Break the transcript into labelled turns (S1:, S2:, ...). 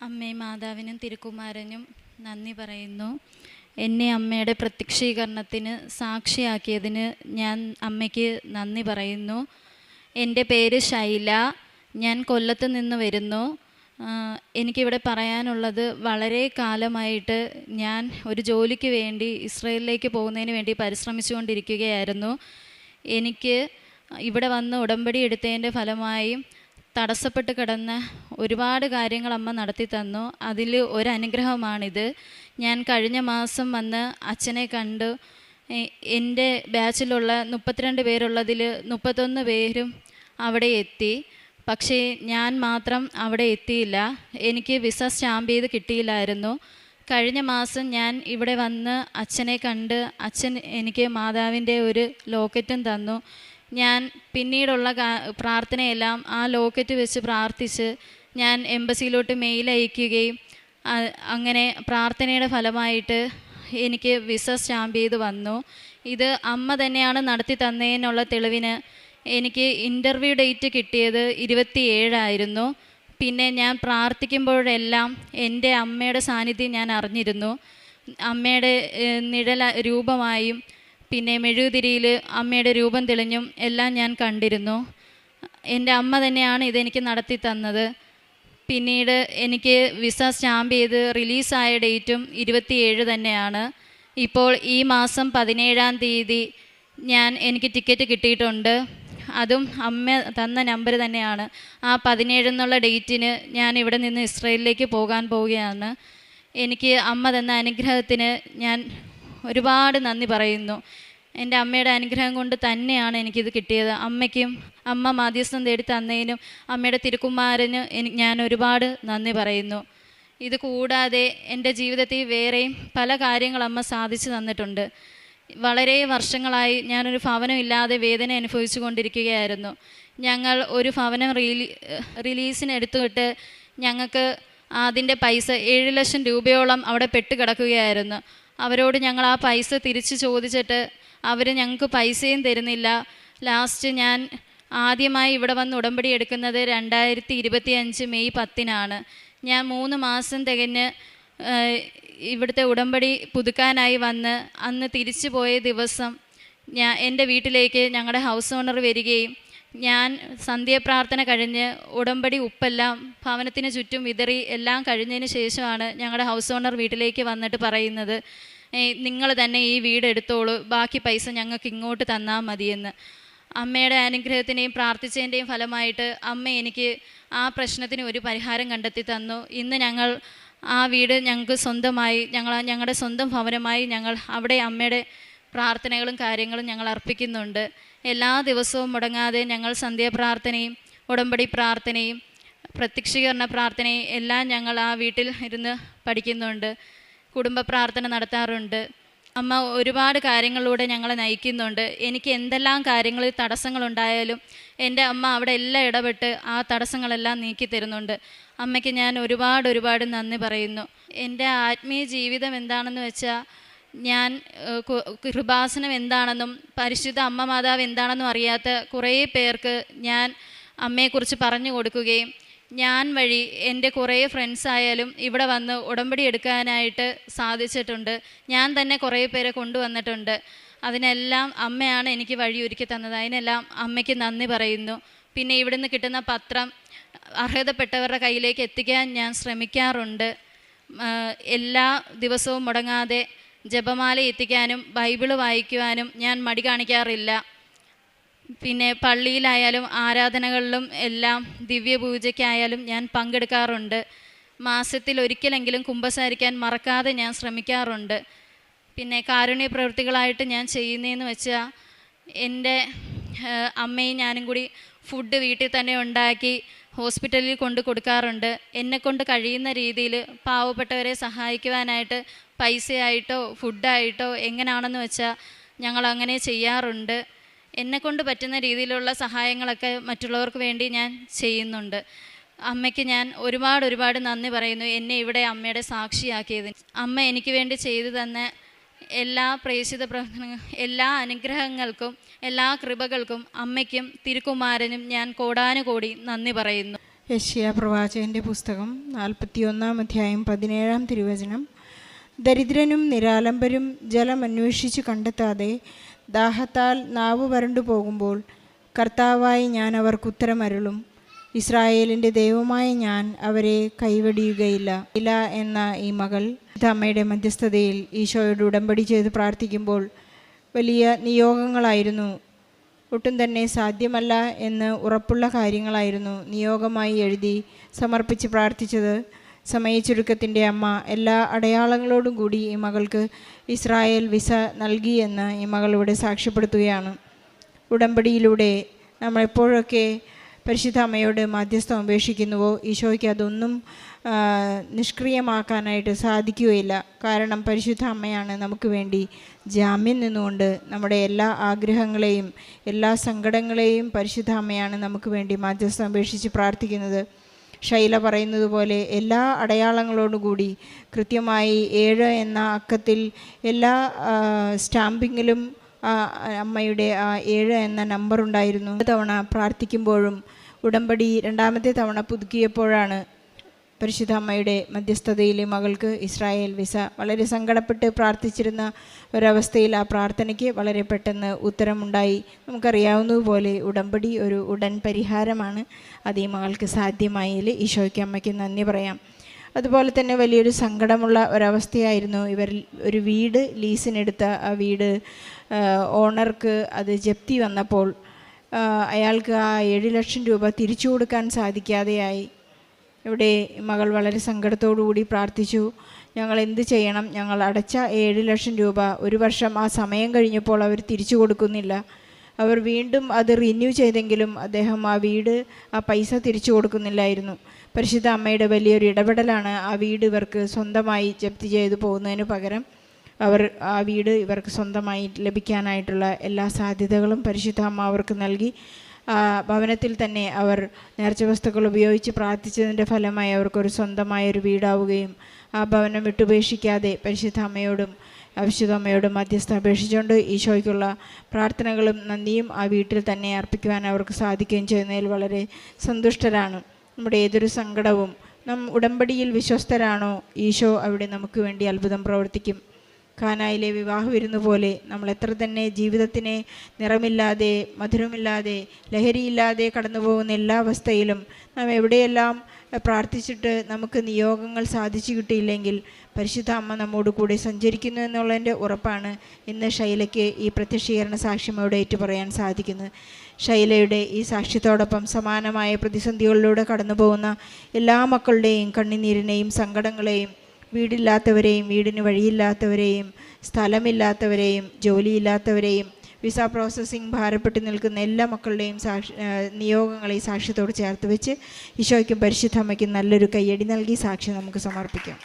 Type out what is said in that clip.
S1: അമ്മേ മാതാവിനും തിരുക്കുമാരനും നന്ദി പറയുന്നു. എന്നെ അമ്മയുടെ പ്രത്യക്ഷീകരണത്തിന് സാക്ഷിയാക്കിയതിന് ഞാൻ അമ്മയ്ക്ക് നന്ദി പറയുന്നു. എൻ്റെ പേര് ശൈല. ഞാൻ കൊല്ലത്ത് നിന്ന് വരുന്നു. എനിക്കിവിടെ പറയാനുള്ളത്, വളരെ കാലമായിട്ട് ഞാൻ ഒരു ജോലിക്ക് വേണ്ടി ഇസ്രയേലിലേക്ക് പോകുന്നതിന് വേണ്ടി പരിശ്രമിച്ചുകൊണ്ടിരിക്കുകയായിരുന്നു. എനിക്ക് ഇവിടെ വന്ന് ഉടമ്പടി എടുത്തതിൻ്റെ ഫലമായി തടസ്സപ്പെട്ട് കിടന്ന ഒരുപാട് കാര്യങ്ങൾ അമ്മ നടത്തി തന്നു. അതിൽ ഒരനുഗ്രഹമാണിത്. ഞാൻ കഴിഞ്ഞ മാസം വന്ന് അച്ഛനെ കണ്ടു. എൻ്റെ ബാച്ചിലുള്ള 32 പേരുള്ളതിൽ 31 പേരും അവിടെ എത്തി. പക്ഷേ ഞാൻ മാത്രം അവിടെ എത്തിയില്ല. എനിക്ക് വിസ സ്റ്റാമ്പ് ചെയ്ത് കിട്ടിയില്ലായിരുന്നു. കഴിഞ്ഞ മാസം ഞാൻ ഇവിടെ വന്ന് അച്ഛനെ കണ്ട് അച്ഛൻ എനിക്ക് മാതാവിൻ്റെ ഒരു ലോക്കറ്റും തന്നു. ഞാൻ പിന്നീടുള്ള പ്രാർത്ഥനയെല്ലാം ആ ലോക്കറ്റ് വെച്ച് പ്രാർത്ഥിച്ച് ഞാൻ എംബസിയിലോട്ട് മെയിൽ അയക്കുകയും അങ്ങനെ പ്രാർത്ഥനയുടെ ഫലമായിട്ട് എനിക്ക് വിസ സ്റ്റാമ്പ് ചെയ്ത് വന്നു. ഇത് അമ്മ തന്നെയാണ് നടത്തി തന്നതിനുള്ള തെളിവിന് എനിക്ക് ഇൻ്റർവ്യൂ ഡേറ്റ് കിട്ടിയത് 27 പിന്നെ ഞാൻ പ്രാർത്ഥിക്കുമ്പോഴെല്ലാം എൻ്റെ അമ്മയുടെ സാന്നിധ്യം ഞാൻ അറിഞ്ഞിരുന്നു. അമ്മയുടെ നിഴൽ രൂപമായും പിന്നെ മെഴുകുതിരിയിൽ അമ്മയുടെ രൂപം തെളിഞ്ഞും എല്ലാം ഞാൻ കണ്ടിരുന്നു. എൻ്റെ അമ്മ തന്നെയാണ് ഇതെനിക്ക് നടത്തി തന്നത്. പിന്നീട് എനിക്ക് വിസ സ്റ്റാമ്പ് ചെയ്ത് റിലീസായ ഡേറ്റും 27 തന്നെയാണ്. ഇപ്പോൾ ഈ മാസം 17-ാം തീയതി എനിക്ക് ടിക്കറ്റ് കിട്ടിയിട്ടുണ്ട്. അതും അമ്മ തന്ന നമ്പർ തന്നെയാണ്. ആ 17 എന്നുള്ള ഡേറ്റിന് ഞാൻ ഇവിടെ നിന്ന് ഇസ്രയേലിലേക്ക് പോകാൻ പോവുകയാണ്. എനിക്ക് അമ്മ തന്ന അനുഗ്രഹത്തിന് ഞാൻ ഒരുപാട് നന്ദി പറയുന്നു. എൻ്റെ അമ്മയുടെ അനുഗ്രഹം കൊണ്ട് തന്നെയാണ് എനിക്കിത് കിട്ടിയത്. അമ്മയ്ക്കും അമ്മ മാധ്യസ്ഥം തേടി തന്നതിനും അമ്മയുടെ തിരുക്കുമാരന് ഞാൻ ഒരുപാട് നന്ദി പറയുന്നു. ഇത് കൂടാതെ എൻ്റെ ജീവിതത്തിൽ വേറെയും പല കാര്യങ്ങൾ അമ്മ സാധിച്ചു തന്നിട്ടുണ്ട്. വളരെ വർഷങ്ങളായി ഞാനൊരു ഭവനമില്ലാതെ വേദന അനുഭവിച്ചു കൊണ്ടിരിക്കുകയായിരുന്നു. ഞങ്ങൾ ഒരു ഭവനം റിലീസിന് എടുത്തുവിട്ട് ഞങ്ങൾക്ക് അതിൻ്റെ പൈസ 7 ലക്ഷം രൂപയോളം അവിടെ പെട്ട് കിടക്കുകയായിരുന്നു. അവരോട് ഞങ്ങൾ ആ പൈസ തിരിച്ച് ചോദിച്ചിട്ട് അവർ ഞങ്ങൾക്ക് പൈസയും തരുന്നില്ല. ലാസ്റ്റ് ഞാൻ ആദ്യമായി ഇവിടെ വന്ന് ഉടമ്പടി എടുക്കുന്നത് 2025 മെയ് 10-നാണ്. ഞാൻ 3 മാസം തികഞ്ഞ് ഇവിടുത്തെ ഉടമ്പടി പുതുക്കാനായി വന്ന് അന്ന് തിരിച്ചു പോയ ദിവസം എൻ്റെ വീട്ടിലേക്ക് ഞങ്ങളുടെ ഹൗസ് ഓണർ വരികയും ഞാൻ സന്ധ്യാപ്രാർത്ഥന കഴിഞ്ഞ് ഉടമ്പടി ഉപ്പെല്ലാം ഭവനത്തിന് ചുറ്റും വിതറി എല്ലാം കഴിഞ്ഞതിന് ശേഷമാണ് ഞങ്ങളുടെ ഹൗസ് ഓണർ വീട്ടിലേക്ക് വന്നിട്ട് പറയുന്നത്, നിങ്ങൾ തന്നെ ഈ വീട് എടുത്തോളൂ, ബാക്കി പൈസ ഞങ്ങൾക്ക് ഇങ്ങോട്ട് തന്നാൽ മതിയെന്ന്. അമ്മയുടെ അനുഗ്രഹത്തിൻ്റെയും പ്രാർത്ഥിച്ചതിൻ്റെയും ഫലമായിട്ട് അമ്മ എനിക്ക് ആ പ്രശ്നത്തിന് ഒരു പരിഹാരം കണ്ടെത്തി തന്നു. ഇന്ന് ഞങ്ങൾ ആ വീട് ഞങ്ങൾക്ക് സ്വന്തമായി, ഞങ്ങളുടെ സ്വന്തം ഭവനമായി ഞങ്ങൾ അവിടെ അമ്മയുടെ പ്രാർത്ഥനകളും കാര്യങ്ങളും ഞങ്ങൾ അർപ്പിക്കുന്നുണ്ട്. എല്ലാ ദിവസവും മുടങ്ങാതെ ഞങ്ങൾ സന്ധ്യാപ്രാർത്ഥനയും ഉടമ്പടി പ്രാർത്ഥനയും പ്രത്യക്ഷീകരണ പ്രാർത്ഥനയും എല്ലാം ഞങ്ങൾ ആ വീട്ടിൽ ഇരുന്ന് പഠിക്കുന്നുണ്ട്. കുടുംബ പ്രാർത്ഥന നടത്താറുണ്ട്. അമ്മ ഒരുപാട് കാര്യങ്ങളിലൂടെ ഞങ്ങളെ നയിക്കുന്നുണ്ട്. എനിക്ക് എന്തെല്ലാം കാര്യങ്ങളിൽ തടസ്സങ്ങളുണ്ടായാലും എൻ്റെ അമ്മ അവിടെ എല്ലാം ഇടപെട്ട് ആ തടസ്സങ്ങളെല്ലാം നീക്കി തരുന്നുണ്ട്. അമ്മയ്ക്ക് ഞാൻ ഒരുപാട് നന്ദി പറയുന്നു. എൻ്റെ ആത്മീയ ജീവിതം എന്താണെന്ന് വെച്ചാൽ, ഞാൻ കൃപാസനം എന്താണെന്നും പരിശുദ്ധ അമ്മ മാതാവ് എന്താണെന്നും അറിയാത്ത കുറേ പേർക്ക് ഞാൻ അമ്മയെക്കുറിച്ച് പറഞ്ഞു കൊടുക്കുകയും ഞാൻ വഴി എൻ്റെ കുറേ ഫ്രണ്ട്സായാലും ഇവിടെ വന്ന് ഉടമ്പടി എടുക്കാനായിട്ട് സാധിച്ചിട്ടുണ്ട്. ഞാൻ തന്നെ കുറേ പേരെ കൊണ്ടുവന്നിട്ടുണ്ട്. അതിനെല്ലാം അമ്മയാണ് എനിക്ക് വഴി ഒരുക്കി തന്നത്. അതിനെല്ലാം അമ്മയ്ക്ക് നന്ദി പറയുന്നു. പിന്നെ ഇവിടുന്ന് കിട്ടുന്ന പത്രം അർഹതപ്പെട്ടവരുടെ കയ്യിലേക്ക് എത്തിക്കാൻ ഞാൻ ശ്രമിക്കാറുണ്ട്. എല്ലാ ദിവസവും മുടങ്ങാതെ ജപമാല എത്തിക്കാനും ബൈബിള് വായിക്കുവാനും ഞാൻ മടി കാണിക്കാറില്ല. പിന്നെ പള്ളിയിലായാലും ആരാധനകളിലും എല്ലാം ദിവ്യപൂജയ്ക്കായാലും ഞാൻ പങ്കെടുക്കാറുണ്ട്. മാസത്തിൽ ഒരിക്കലെങ്കിലും കുമ്പസാരിക്കാൻ മറക്കാതെ ഞാൻ ശ്രമിക്കാറുണ്ട്. പിന്നെ കാരുണ്യ പ്രവൃത്തികളായിട്ട് ഞാൻ ചെയ്യുന്നതെന്ന് വെച്ചാൽ, എൻ്റെ അമ്മയും ഞാനും കൂടി ഫുഡ് വീട്ടിൽ തന്നെ ഉണ്ടാക്കി ഹോസ്പിറ്റലിൽ കൊണ്ട് കൊടുക്കാറുണ്ട്. എന്നെക്കൊണ്ട് കഴിയുന്ന രീതിയിൽ പാവപ്പെട്ടവരെ സഹായിക്കുവാനായിട്ട് പൈസയായിട്ടോ ഫുഡായിട്ടോ എങ്ങനെയാണെന്ന് വെച്ചാൽ ഞങ്ങൾ അങ്ങനെ ചെയ്യാറുണ്ട്. എന്നെക്കൊണ്ട് പറ്റുന്ന രീതിയിലുള്ള സഹായങ്ങളൊക്കെ മറ്റുള്ളവർക്ക് വേണ്ടി ഞാൻ ചെയ്യുന്നുണ്ട്. അമ്മയ്ക്ക് ഞാൻ ഒരുപാട് നന്ദി പറയുന്നു, എന്നെ ഇവിടെ അമ്മയുടെ സാക്ഷിയാക്കിയതിന്. അമ്മ എനിക്ക് വേണ്ടി ചെയ്തു തന്ന എല്ലാ പ്രേക്ഷിത പ്രവർത്തനങ്ങൾ, എല്ലാ അനുഗ്രഹങ്ങൾക്കും എല്ലാ കൃപകൾക്കും അമ്മയ്ക്കും തിരുക്കുമാരനും ഞാൻ കോടാനുകോടി നന്ദി പറയുന്നു.
S2: യെശയ്യാ പ്രവാചകൻ്റെ പുസ്തകം 41 അധ്യായം 17 തിരുവചനം. ദരിദ്രനും നിരാലംബരും ജലം അന്വേഷിച്ച് കണ്ടെത്താതെ ദാഹത്താൽ നാവ് വരണ്ടു പോകുമ്പോൾ കർത്താവായി ഞാൻ അവർക്ക് ഉത്തരമരുളും. ഇസ്രായേലിൻ്റെ ദൈവമായ ഞാൻ അവരെ കൈവെടിയുകയില്ല ഇല്ല എന്ന ഈ മകൾ അമ്മയുടെ മധ്യസ്ഥതയിൽ ഈശോയോട് ഉടമ്പടി ചെയ്ത് പ്രാർത്ഥിക്കുമ്പോൾ വലിയ നിയോഗങ്ങളായിരുന്നു. ഒട്ടും തന്നെ സാധ്യമല്ല എന്ന് ഉറപ്പുള്ള കാര്യങ്ങളായിരുന്നു നിയോഗമായി എഴുതി സമർപ്പിച്ച് പ്രാർത്ഥിച്ചത്. സമയച്ചുരുക്കത്തിൻ്റെ അമ്മ എല്ലാ അടയാളങ്ങളോടും കൂടി ഈ മകൾക്ക് ഇസ്രായേൽ വിസ നൽകിയെന്ന് ഈ മകൾ ഇവിടെ സാക്ഷ്യപ്പെടുത്തുകയാണ്. ഉടമ്പടിയിലൂടെ നമ്മളെപ്പോഴൊക്കെ പരിശുദ്ധ അമ്മയോട് മാധ്യസ്ഥം അപേക്ഷിക്കുന്നുവോ ഈശോയ്ക്ക് അതൊന്നും നിഷ്ക്രിയമാക്കാനായിട്ട് സാധിക്കുകയില്ല. കാരണം പരിശുദ്ധ അമ്മയാണ് നമുക്ക് വേണ്ടി ജാമ്യം നിന്നുകൊണ്ട് നമ്മുടെ എല്ലാ ആഗ്രഹങ്ങളെയും എല്ലാ സങ്കടങ്ങളെയും പരിശുദ്ധ അമ്മയാണ് നമുക്ക് വേണ്ടി മാധ്യസ്ഥം അപേക്ഷിച്ച് പ്രാർത്ഥിക്കുന്നത്. ശൈല പറയുന്നത് പോലെ എല്ലാ അടയാളങ്ങളോടും കൂടി കൃത്യമായി 7 എന്ന അക്കത്തിൽ എല്ലാ സ്റ്റാമ്പിങ്ങിലും അമ്മയുടെ ആ 7 എന്ന നമ്പർ ഉണ്ടായിരുന്നു. തവണ പ്രാർത്ഥിക്കുമ്പോഴും ഉടമ്പടി 2ാമത്തെ തവണ പുതുക്കിയപ്പോഴാണ് പരിശുദ്ധ അമ്മയുടെ മധ്യസ്ഥതയിൽ മകൾക്ക് ഇസ്രായേൽ വിസ. വളരെ സങ്കടപ്പെട്ട് പ്രാർത്ഥിച്ചിരുന്ന ഒരവസ്ഥയിൽ ആ പ്രാർത്ഥനയ്ക്ക് വളരെ പെട്ടെന്ന് ഉത്തരമുണ്ടായി. നമുക്കറിയാവുന്നതുപോലെ ഉടമ്പടി ഒരു ഉടൻ പരിഹാരമാണ്. അത് ഈ മകൾക്ക് സാധ്യമായതിൽ ഈശോയ്ക്ക് അമ്മയ്ക്ക് നന്ദി പറയാം. അതുപോലെ തന്നെ വലിയൊരു സങ്കടമുള്ള ഒരവസ്ഥയായിരുന്നു. ഇവർ ഒരു വീട് ലീസിനെടുത്ത ആ വീട് ഓണർക്ക് അത് ജപ്തി വന്നപ്പോൾ അയാൾക്ക് ആ 7 ലക്ഷം രൂപ തിരിച്ചു കൊടുക്കാൻ സാധിക്കാതെയായി. ഇവിടെ മകൾ വളരെ സങ്കടത്തോടുകൂടി പ്രാർത്ഥിച്ചു, ഞങ്ങൾ എന്ത് ചെയ്യണം? ഞങ്ങൾ അടച്ച 7 ലക്ഷം രൂപ 1 വർഷം ആ സമയം കഴിഞ്ഞപ്പോൾ അവർ തിരിച്ചു കൊടുക്കുന്നില്ല. അവർ വീണ്ടും അത് റിന്യൂ ചെയ്തെങ്കിലും അദ്ദേഹം ആ വീട് ആ പൈസ തിരിച്ചു കൊടുക്കുന്നില്ലായിരുന്നു. പരിശുദ്ധ അമ്മയുടെ വലിയൊരു ഇടപെടലാണ് ആ വീട് ഇവർക്ക് സ്വന്തമായി ജപ്തി ചെയ്തു പോകുന്നതിന് പകരം അവർ ആ വീട് ഇവർക്ക് സ്വന്തമായി ലഭിക്കാനായിട്ടുള്ള എല്ലാ സാധ്യതകളും പരിശുദ്ധ അമ്മ അവർക്ക് നൽകി. ആ ഭവനത്തിൽ തന്നെ അവർ നേർച്ച വസ്തുക്കൾ ഉപയോഗിച്ച് പ്രാർത്ഥിച്ചതിൻ്റെ ഫലമായി അവർക്കൊരു സ്വന്തമായൊരു വീടാവുകയും ആ ഭവനം വിട്ടുപേക്ഷിക്കാതെ പരിശുദ്ധ അമ്മയോടും പരിശുദ്ധ അമ്മയോടും മധ്യസ്ഥം അപേക്ഷിച്ചുകൊണ്ട് ഈശോയ്ക്കുള്ള പ്രാർത്ഥനകളും നന്ദിയും ആ വീട്ടിൽ തന്നെ അർപ്പിക്കുവാൻ അവർക്ക് സാധിക്കുകയും ചെയ്യുന്നതിൽ വളരെ സന്തുഷ്ടരാണ്. നമ്മുടെ ഏതൊരു സങ്കടവും ഉടമ്പടിയിൽ വിശ്വസ്തരാണോ ഈശോ അവിടെ നമുക്ക് വേണ്ടി അത്ഭുതം പ്രവർത്തിക്കും. കാനായിലെ വിവാഹ വിരുന്ന് പോലെ നമ്മൾ എത്ര തന്നെ ജീവിതത്തിനെ നിറമില്ലാതെ മധുരമില്ലാതെ ലഹരിയില്ലാതെ കടന്നു പോകുന്ന എല്ലാ അവസ്ഥയിലും നാം എവിടെയെല്ലാം പ്രാർത്ഥിച്ചിട്ട് നമുക്ക് നിയോഗങ്ങൾ സാധിച്ചു കിട്ടിയില്ലെങ്കിൽ പരിശുദ്ധ അമ്മ നമ്മോട് കൂടെ സഞ്ചരിക്കുന്നു എന്നുള്ളതിൻ്റെ ഉറപ്പാണ് ഇന്ന് ശൈലയ്ക്ക് ഈ പ്രത്യക്ഷീകരണ സാക്ഷ്യമോടെ ഏറ്റു പറയാൻ സാധിക്കുന്നത്. ശൈലയുടെ ഈ സാക്ഷ്യത്തോടൊപ്പം സമാനമായ പ്രതിസന്ധികളിലൂടെ കടന്നു പോകുന്ന എല്ലാ മക്കളുടെയും കണ്ണുനീരിനെയും സങ്കടങ്ങളെയും വീടില്ലാത്തവരെയും വീടിന് വഴിയില്ലാത്തവരെയും സ്ഥലമില്ലാത്തവരെയും ജോലിയില്ലാത്തവരെയും വിസ പ്രോസസ്സിംഗ് ഭാരപ്പെട്ട് നിൽക്കുന്ന എല്ലാ മക്കളുടെയും നിയോഗങ്ങളെ സാക്ഷ്യത്തോട് ചേർത്ത് വെച്ച് ഈശോയ്ക്കും പരിശുദ്ധ അമ്മയ്ക്കും നല്ലൊരു കയ്യടി നൽകി സാക്ഷ്യം നമുക്ക് സമർപ്പിക്കാം.